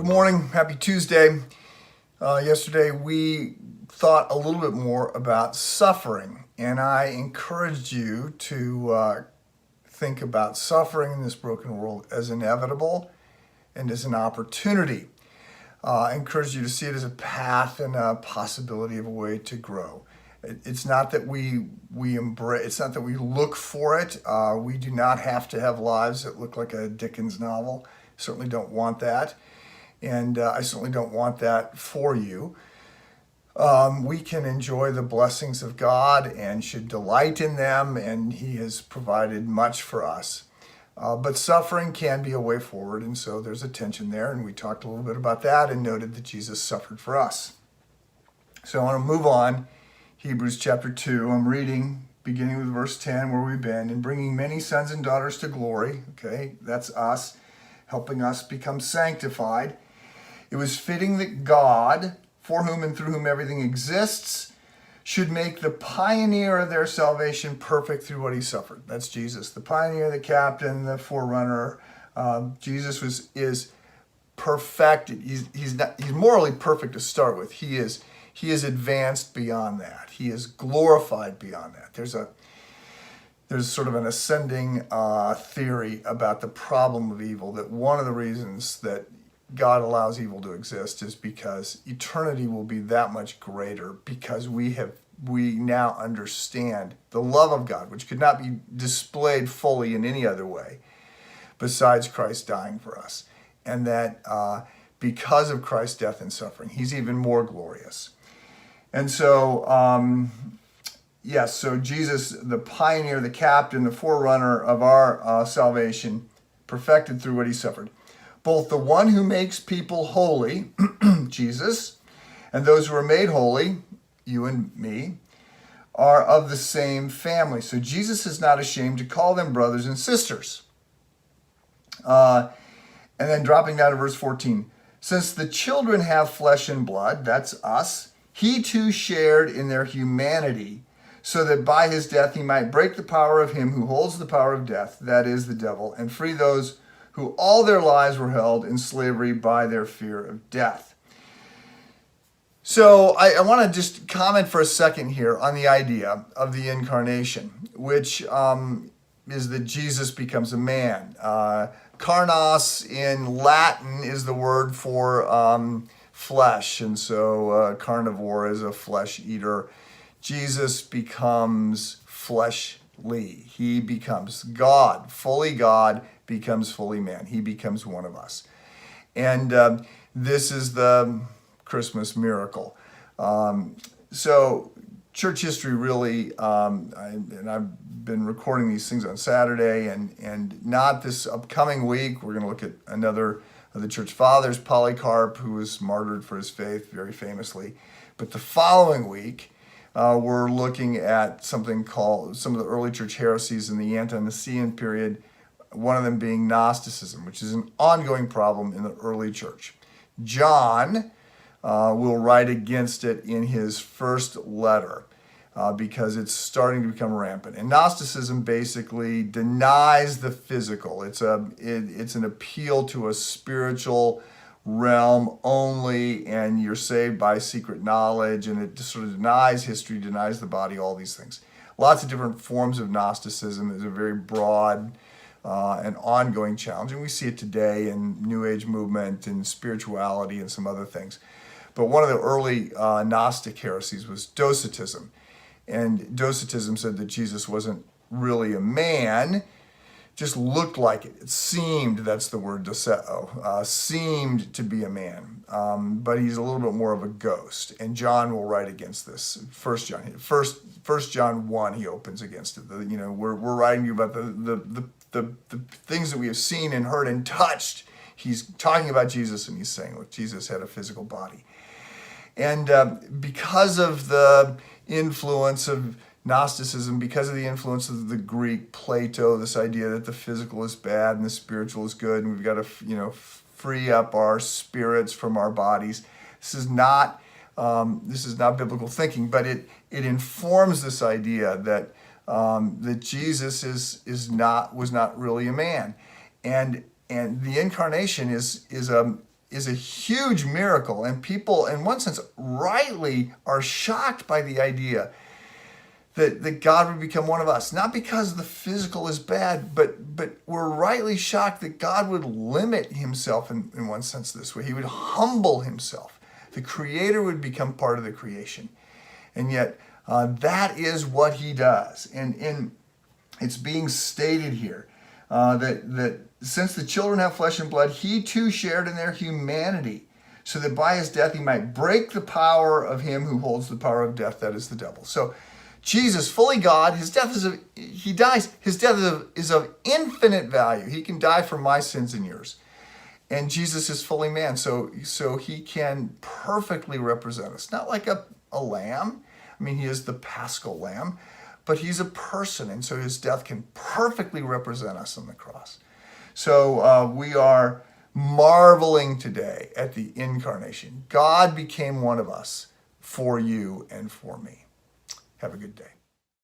morning. Happy Tuesday. Yesterday we thought a little bit more about suffering, and I encouraged you to think about suffering in this broken world as inevitable and as an opportunity. I encourage you to see it as a path and a possibility of a way to grow. It's not that we embrace. It's not that we look for it. We do not have to have lives that look like a Dickens novel. Certainly don't want that. And I certainly don't want that for you. We can enjoy the blessings of God and should delight in them, and He has provided much for us. But suffering can be a way forward, and so there's a tension there, and we talked a little bit about that and noted that Jesus suffered for us. So I want to move on. Hebrews chapter 2, I'm reading, beginning with verse 10, where we've been, and bringing many sons and daughters to glory. Okay, that's us, helping us become sanctified. It was fitting that God, for whom and through whom everything exists, should make the pioneer of their salvation perfect through what He suffered. That's Jesus, the pioneer, the captain, the forerunner. Jesus is perfected. He's morally perfect to start with. He is advanced beyond that. He is glorified beyond that. There's sort of an ascending theory about the problem of evil, that one of the reasons that God allows evil to exist is because eternity will be that much greater, because we now understand the love of God, which could not be displayed fully in any other way besides Christ dying for us. And that because of Christ's death and suffering, He's even more glorious. And so, so Jesus, the pioneer, the captain, the forerunner of our salvation, perfected through what He suffered. Both the one who makes people holy, Jesus, and those who are made holy, you and me, are of the same family. So Jesus is not ashamed to call them brothers and sisters. And then dropping down to verse 14. Since the children have flesh and blood, that's us, He too shared in their humanity, so that by His death He might break the power of him who holds the power of death, that is the devil, and free those who all their lives were held in slavery by their fear of death. So I want to just comment for a second here on the idea of the incarnation, which is that Jesus becomes a man. Carnos in Latin is the word for flesh, and so carnivore is a flesh eater. Jesus becomes fleshly. He becomes God, fully God, becomes fully man. He becomes one of us. And this is the Christmas miracle. So church history really, and I've been recording these things on Saturday, and not this upcoming week. We're going to look at another of the church fathers, Polycarp, who was martyred for his faith very famously. But the following week, we're looking at something called some of the early church heresies in the ante-Nicene period, one of them being Gnosticism, which is an ongoing problem in the early church. John will write against it in his first letter because it's starting to become rampant. And Gnosticism basically denies the physical. It's an appeal to a spiritual realm only, and you're saved by secret knowledge, and it sort of denies history, denies the body, all these things. Lots of different forms of Gnosticism. There's a very broad and ongoing challenge, and we see it today in New Age movement and spirituality and some other things. But one of the early Gnostic heresies was Docetism, and Docetism said that Jesus wasn't really a man, just looked like it. It seemed, that's the word doceo, seemed to be a man, but he's a little bit more of a ghost. And John will write against this. First John 1, he opens against it. We're writing you about the things that we have seen and heard and touched. He's talking about Jesus, and he's saying, look, Jesus had a physical body. And because of the influence of Gnosticism, because of the influence of the Greek, Plato, this idea that the physical is bad and the spiritual is good, and we've got to, free up our spirits from our bodies. This is not biblical thinking, but it informs this idea that that Jesus was not really a man, and the incarnation is is a huge miracle, and people, in one sense, rightly are shocked by the idea that God would become one of us. Not because the physical is bad, but we're rightly shocked that God would limit himself in one sense this way. He would humble himself. The Creator would become part of the creation. And yet, that is what he does. And it's being stated here that since the children have flesh and blood, he too shared in their humanity, so that by his death he might break the power of him who holds the power of death, that is the devil. So Jesus, fully God, his death he dies. His death is of infinite value. He can die for my sins and yours. And Jesus is fully man, so he can perfectly represent us. Not like a lamb. I mean, he is the paschal lamb, but he's a person, and so his death can perfectly represent us on the cross. So we are marveling today at the incarnation. God became one of us for you and for me. Have a good day.